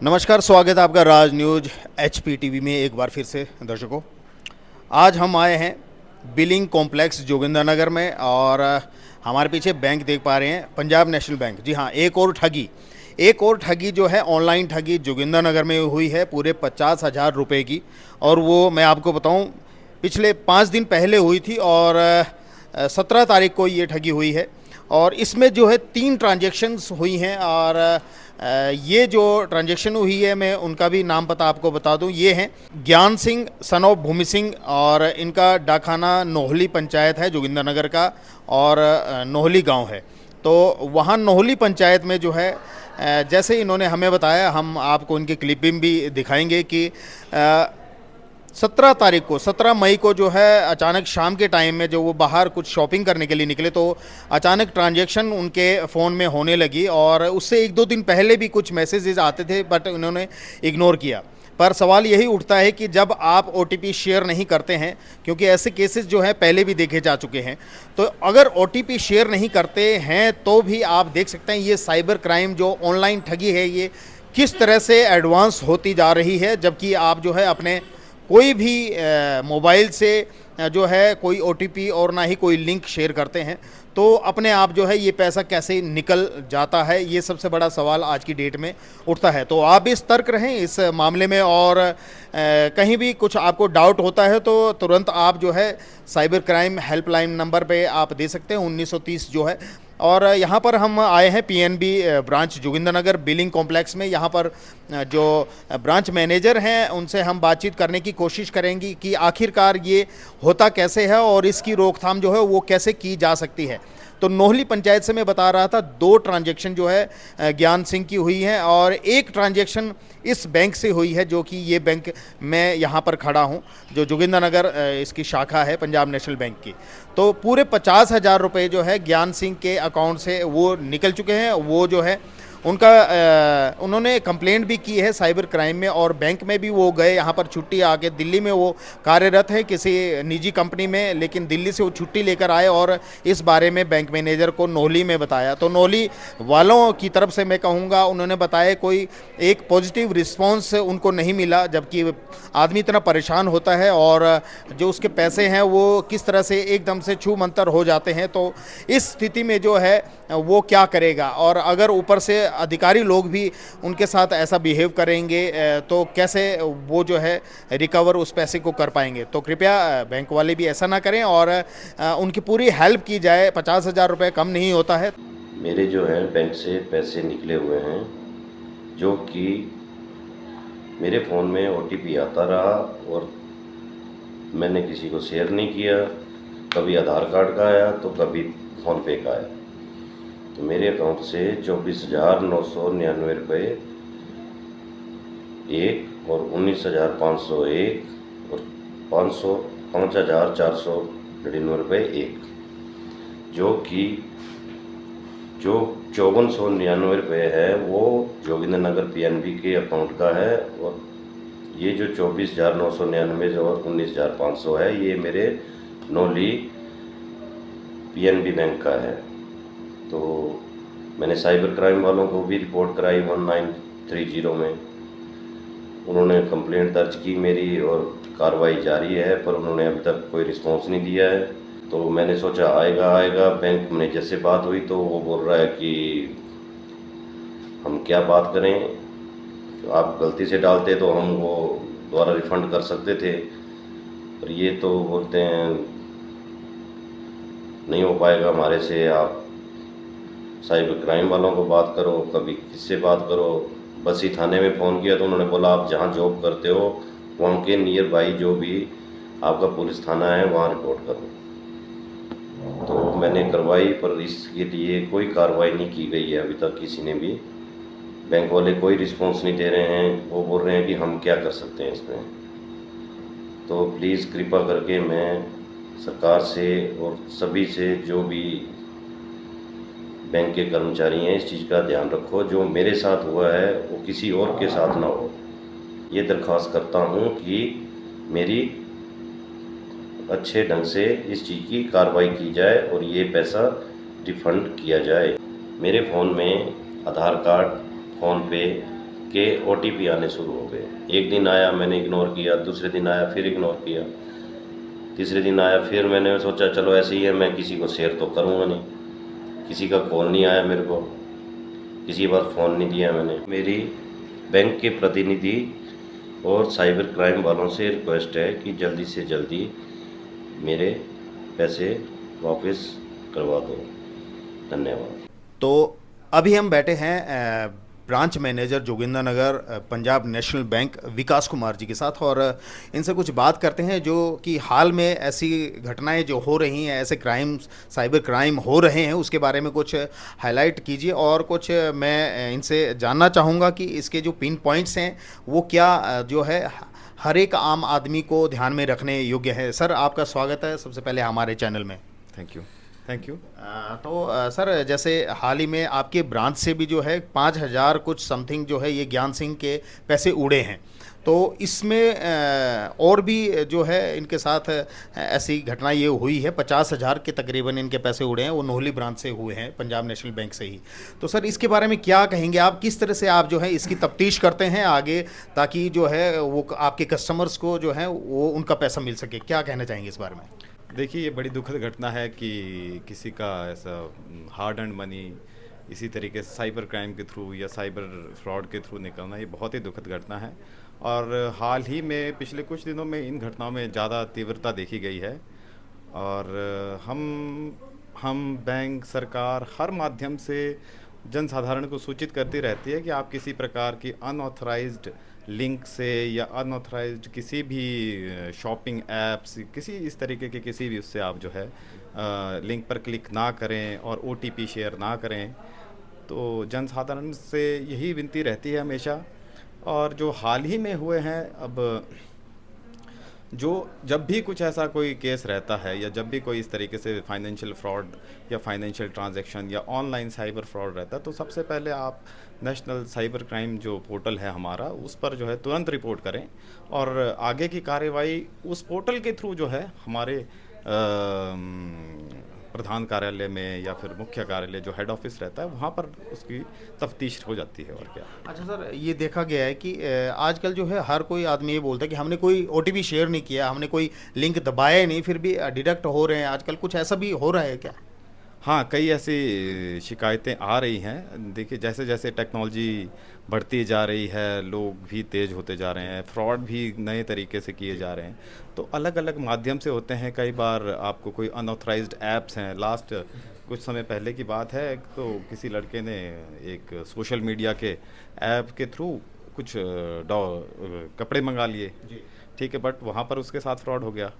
नमस्कार, स्वागत है आपका राज न्यूज HP टीवी में एक बार फिर से। दर्शकों, आज हम आए हैं बिलिंग कॉम्प्लेक्स जोगिंद्रनगर में और हमारे पीछे बैंक देख पा रहे हैं, पंजाब नेशनल बैंक। जी हाँ, एक और ठगी जो है ऑनलाइन ठगी जोगिंद्रनगर में हुई है पूरे 50,000 रुपये की। और वो मैं आपको बताऊं, पिछले 5 दिन पहले हुई थी और 17 तारीख को ये ठगी हुई है। और इसमें जो है 3 ट्रांजेक्शन्स हुई हैं और ये जो ट्रांजेक्शन हुई है मैं उनका भी नाम पता आपको बता दूं। ये हैं ज्ञान सिंह सन ऑफ भूमि सिंह और इनका डाकखाना नोहली पंचायत है जोगिंद्रनगर का और नोहली गांव है। तो वहाँ नोहली पंचायत में जो है जैसे इन्होंने हमें बताया, हम आपको इनकी क्लिपिंग भी दिखाएंगे कि 17 मई को जो है अचानक शाम के टाइम में जो वो बाहर कुछ शॉपिंग करने के लिए निकले तो अचानक ट्रांजैक्शन उनके फ़ोन में होने लगी। और उससे 1-2 दिन पहले भी कुछ मैसेजेस आते थे बट उन्होंने इग्नोर किया। पर सवाल यही उठता है कि जब आप OTP शेयर नहीं करते हैं, क्योंकि ऐसे केसेस जो हैं पहले भी देखे जा चुके हैं, तो अगर OTP शेयर नहीं करते हैं तो भी आप देख सकते हैं ये साइबर क्राइम जो ऑनलाइन ठगी है ये किस तरह से एडवांस होती जा रही है। जबकि आप जो है अपने कोई भी मोबाइल से जो है कोई OTP और ना ही कोई लिंक शेयर करते हैं तो अपने आप जो है ये पैसा कैसे निकल जाता है, ये सबसे बड़ा सवाल आज की डेट में उठता है। तो आप भी सतर्क रहें इस मामले में और कहीं भी कुछ आपको डाउट होता है तो तुरंत आप जो है साइबर क्राइम हेल्पलाइन नंबर पे आप दे सकते हैं 1930 जो है। और यहाँ पर हम आए हैं PNB branch Jogindernagar billing complex में। यहाँ पर जो ब्रांच मैनेजर हैं उनसे हम बातचीत करने की कोशिश करेंगे कि आखिरकार ये होता कैसे है और इसकी रोकथाम जो है वो कैसे की जा सकती है। तो नोहली पंचायत से मैं बता रहा था 2 ट्रांजैक्शन जो है ज्ञान सिंह की हुई हैं और 1 ट्रांजैक्शन इस बैंक से हुई है, जो कि ये बैंक मैं यहाँ पर खड़ा हूँ जो जोगिंद्रनगर इसकी शाखा है पंजाब नेशनल बैंक की। तो पूरे 50,000 रुपये जो है ज्ञान सिंह के अकाउंट से वो निकल चुके हैं। वो जो है उनका उन्होंने कंप्लेंट भी की है साइबर क्राइम में और बैंक में भी वो गए। यहाँ पर छुट्टी आके दिल्ली में वो कार्यरत है किसी निजी कंपनी में, लेकिन दिल्ली से वो छुट्टी लेकर आए और इस बारे में बैंक मैनेजर को नोहली में बताया। तो नोहली वालों की तरफ से मैं कहूँगा उन्होंने बताया कोई एक पॉजिटिव रिस्पॉन्स उनको नहीं मिला, जबकि आदमी इतना परेशान होता है और जो उसके पैसे हैं वो किस तरह से एकदम से छू मंतर हो जाते हैं। तो इस स्थिति में जो है वो क्या करेगा, और अगर ऊपर से अधिकारी लोग भी उनके साथ ऐसा बिहेव करेंगे तो कैसे वो जो है रिकवर उस पैसे को कर पाएंगे। तो कृपया बैंक वाले भी ऐसा ना करें और उनकी पूरी हेल्प की जाए। 50,000 रुपये कम नहीं होता है। मेरे जो है बैंक से पैसे निकले हुए हैं जो कि मेरे फ़ोन में OTP आता रहा और मैंने किसी को शेयर नहीं किया। कभी आधार कार्ड का आया तो कभी फ़ोनपे का आया। तो मेरे अकाउंट से 24,999 रुपये एक और 19,501 और 5,499 रुपये एक, जो कि जो 5499 रुपये है वो जोगिंद्रनगर PNB के अकाउंट का है। और ये जो 24,999 और 19,500 है ये मेरे नोहली PNB बैंक का है। तो मैंने साइबर क्राइम वालों को भी रिपोर्ट कराई 1930 में। उन्होंने कंप्लेंट दर्ज की मेरी और कार्रवाई जारी है, पर उन्होंने अभी तक कोई रिस्पॉन्स नहीं दिया है। तो मैंने सोचा आएगा। बैंक मैनेजर से बात हुई तो वो बोल रहा है कि हम क्या बात करें, तो आप गलती से डालते तो हम वो दोबारा रिफ़ंड कर सकते थे, पर ये तो बोलते हैं नहीं हो पाएगा हमारे से। आप साइबर क्राइम वालों को बात करो, कभी किससे बात करो। बसी थाने में फ़ोन किया तो उन्होंने बोला आप जहाँ जॉब करते हो वहाँ के नियर बाई जो भी आपका पुलिस थाना है वहाँ रिपोर्ट करो। तो मैंने करवाई, पर इसके लिए कोई कार्रवाई नहीं की गई है अभी तक किसी ने भी। बैंक वाले कोई रिस्पॉन्स नहीं दे रहे हैं। वो बोल रहे हैं कि हम क्या कर सकते हैं इसमें। तो प्लीज़ कृपा करके मैं सरकार से और सभी से, जो भी बैंक के कर्मचारी हैं, इस चीज़ का ध्यान रखो। जो मेरे साथ हुआ है वो किसी और के साथ ना हो। ये दरख्वास्त करता हूँ कि मेरी अच्छे ढंग से इस चीज़ की कार्रवाई की जाए और ये पैसा रिफ़ंड किया जाए। मेरे फ़ोन में आधार कार्ड, फ़ोनपे, के OTP आने शुरू हो गए। एक दिन आया, मैंने इग्नोर किया, दूसरे दिन आया, फिर इग्नोर किया, तीसरे दिन आया, फिर मैंने सोचा चलो ऐसे ही है, मैं किसी को शेयर तो करूँगा नहीं। किसी का कॉल नहीं आया मेरे को, किसी बार फ़ोन नहीं दिया मैंने। मेरी बैंक के प्रतिनिधि और साइबर क्राइम वालों से रिक्वेस्ट है कि जल्दी से जल्दी मेरे पैसे वापस करवा दो। धन्यवाद। तो अभी हम बैठे हैं branch manager Jogindernagar Punjab National Bank Vikas Kumar ji के साथ और इनसे कुछ बात करते हैं जो कि हाल में ऐसी घटनाएं जो हो रही हैं, ऐसे क्राइम्स साइबर क्राइम हो रहे हैं, उसके बारे में कुछ हाईलाइट कीजिए और कुछ मैं इनसे जानना चाहूँगा कि इसके जो पिन पॉइंट्स हैं वो क्या जो है हर एक आम आदमी को ध्यान में रखने योग्य है। सर, आपका स्वागत है सबसे पहले हमारे चैनल में। Thank you. Thank you. Sir, जैसे हाल ही में आपके ब्रांच से भी जो है 5,000 कुछ समथिंग जो है ये ज्ञान सिंह के पैसे उड़े हैं, तो इसमें और भी जो है इनके साथ ऐसी घटना ये हुई है। 50,000 के तकरीबन इनके पैसे उड़े हैं, वो नोहली ब्रांच से हुए हैं, पंजाब नेशनल बैंक से ही। तो सर, इसके बारे में क्या कहेंगे आप? किस तरह से आप जो है इसकी तफ्तीश करते हैं आगे, ताकि जो है वो आपके कस्टमर्स को जो है वो उनका पैसा मिल सके? क्या कहना चाहेंगे इस बारे में? देखिए, ये बड़ी दुखद घटना है कि किसी का ऐसा हार्ड एंड मनी इसी तरीके से साइबर क्राइम के थ्रू या साइबर फ्रॉड के थ्रू निकलना, ये बहुत ही दुखद घटना है। और हाल ही में पिछले कुछ दिनों में इन घटनाओं में ज़्यादा तीव्रता देखी गई है और हम बैंक, सरकार हर माध्यम से जनसाधारण को सूचित करती रहती है कि आप किसी प्रकार की अनऑथराइज्ड लिंक से या अनऑथराइज्ड किसी भी शॉपिंग ऐप्स, किसी इस तरीके के किसी भी उससे आप जो है लिंक पर क्लिक ना करें और OTP शेयर ना करें। तो जनसाधारण से यही विनती रहती है हमेशा। और जो हाल ही में हुए हैं, अब जो जब भी कुछ ऐसा कोई केस रहता है या जब भी कोई इस तरीके से फाइनेंशियल फ्रॉड या फाइनेंशियल ट्रांजैक्शन या ऑनलाइन साइबर फ्रॉड रहता है, तो सबसे पहले आप नेशनल साइबर क्राइम जो पोर्टल है हमारा, उस पर जो है तुरंत रिपोर्ट करें और आगे की कार्रवाई उस पोर्टल के थ्रू जो है हमारे प्रधान कार्यालय में या फिर मुख्य कार्यालय जो हेड ऑफिस रहता है वहाँ पर उसकी तफ्तीश हो जाती है। और क्या। अच्छा सर, ये देखा गया है कि आजकल जो है हर कोई आदमी ये बोलता है कि हमने कोई OTP शेयर नहीं किया, हमने कोई लिंक दबाया नहीं, फिर भी डिडक्ट हो रहे हैं। आजकल कुछ ऐसा भी हो रहा है क्या? हाँ, कई ऐसी शिकायतें आ रही हैं। देखिए, जैसे जैसे टेक्नोलॉजी बढ़ती जा रही है, लोग भी तेज़ होते जा रहे हैं, फ्रॉड भी नए तरीके से किए जा रहे हैं, तो अलग अलग माध्यम से होते हैं। कई बार आपको कोई अनऑथराइज्ड ऐप्स हैं। लास्ट कुछ समय पहले की बात है, तो किसी लड़के ने एक सोशल मीडिया के ऐप के थ्रू कुछ कपड़े मंगा लिए, ठीक है, बट वहाँ पर उसके साथ फ्रॉड हो गया।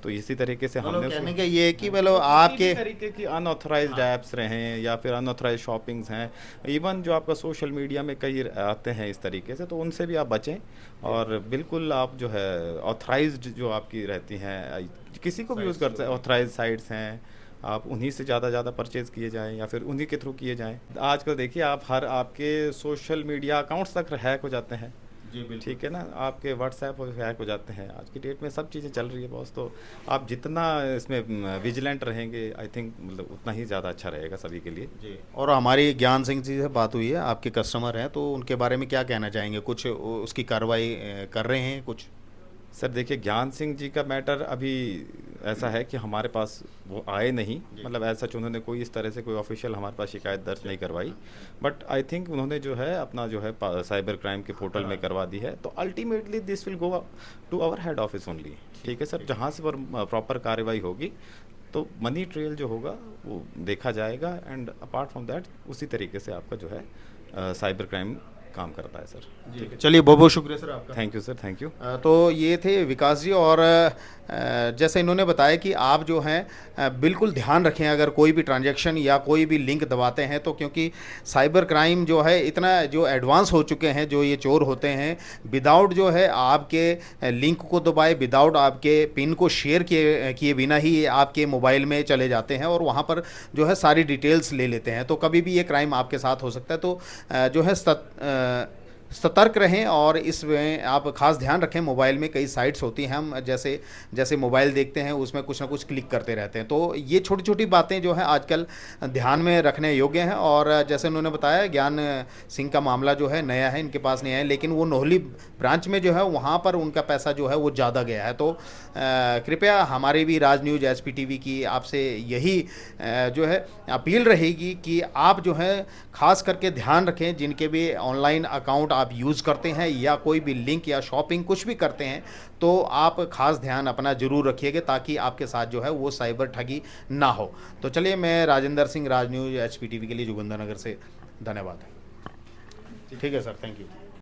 तो इसी तरीके से हमने कहने का ये है कि मतलब आपके तरीके की अनऑथराइज्ड ऐप्स रहें या फिर अनऑथराइज्ड शॉपिंग्स हैं, इवन जो आपका सोशल मीडिया में कई आते हैं इस तरीके से, तो उनसे भी आप बचें। और बिल्कुल आप जो है ऑथराइज्ड जो आपकी रहती हैं, किसी को भी यूज़ करते हैं, ऑथराइज्ड साइट्स हैं, आप उन्हीं से ज़्यादा परचेज़ किए जाएँ या फिर उन्हीं के थ्रू किए जाएँ। आजकल देखिए, आप हर आपके सोशल मीडिया अकाउंट्स तक हैक हो जाते हैं, ठीक है ना, आपके व्हाट्सएप हैक हो जाते हैं। आज की डेट में सब चीज़ें चल रही है बॉस, तो आप जितना इसमें विजिलेंट रहेंगे, आई थिंक मतलब उतना ही ज़्यादा अच्छा रहेगा सभी के लिए जी। और हमारी ज्ञान सिंह जी से बात हुई है, आपके कस्टमर हैं, तो उनके बारे में क्या कहना चाहेंगे? कुछ उसकी कार्रवाई कर रहे हैं कुछ? सर देखिए, ज्ञान सिंह जी का मैटर अभी ऐसा है कि हमारे पास वो आए नहीं, मतलब ऐसा उन्होंने कोई इस तरह से कोई ऑफिशियल हमारे पास शिकायत दर्ज नहीं करवाई, बट आई थिंक उन्होंने जो है अपना जो है साइबर क्राइम के पोर्टल में करवा दी है। तो ultimately this will go to our head office only, ठीक है सर। जहाँ से पर प्रॉपर कार्रवाई होगी तो मनी ट्रेल जो होगा वो देखा जाएगा, एंड अपार्ट फ्रॉम दैट उसी तरीके से आपका जो है साइबर क्राइम काम करता है सर। चलिए, बहुत बहुत शुक्रिया सर आपका। Thank you sir, thank you. तो ये थे विकास जी, और जैसे इन्होंने बताया कि आप जो हैं बिल्कुल ध्यान रखें अगर कोई भी ट्रांजैक्शन या कोई भी लिंक दबाते हैं तो, क्योंकि साइबर क्राइम जो है इतना जो एडवांस हो चुके हैं, जो ये चोर होते हैं, विदाउट जो है आपके लिंक को दबाए, विदाउट आपके पिन को शेयर किए बिना ही ये आपके मोबाइल में चले जाते हैं और वहाँ पर जो है सारी डिटेल्स ले लेते हैं। तो कभी भी ये क्राइम आपके साथ हो सकता है। तो जो है सतर्क रहें और इसमें आप खास ध्यान रखें। मोबाइल में कई साइट्स होती हैं, हम जैसे जैसे मोबाइल देखते हैं उसमें कुछ ना कुछ क्लिक करते रहते हैं, तो ये छोटी छोटी बातें जो हैं आजकल ध्यान में रखने योग्य हैं। और जैसे उन्होंने बताया, ज्ञान सिंह का मामला जो है नया है, इनके पास नहीं आया, लेकिन वो नोहली ब्रांच में जो है वहाँ पर उनका पैसा जो है वो ज़्यादा गया है। तो कृपया हमारे भी राज न्यूज़ HPTV की आपसे यही जो है अपील रहेगी कि आप जो है खास करके ध्यान रखें, जिनके भी ऑनलाइन अकाउंट आप यूज़ करते हैं या कोई भी लिंक या शॉपिंग कुछ भी करते हैं, तो आप खास ध्यान अपना ज़रूर रखिएगा ताकि आपके साथ जो है वो साइबर ठगी ना हो। तो चलिए, मैं राजेंद्र सिंह, राज न्यूज़ HPTV के लिए जोगिंदर नगर से, धन्यवाद। ठीक है सर, थैंक यू।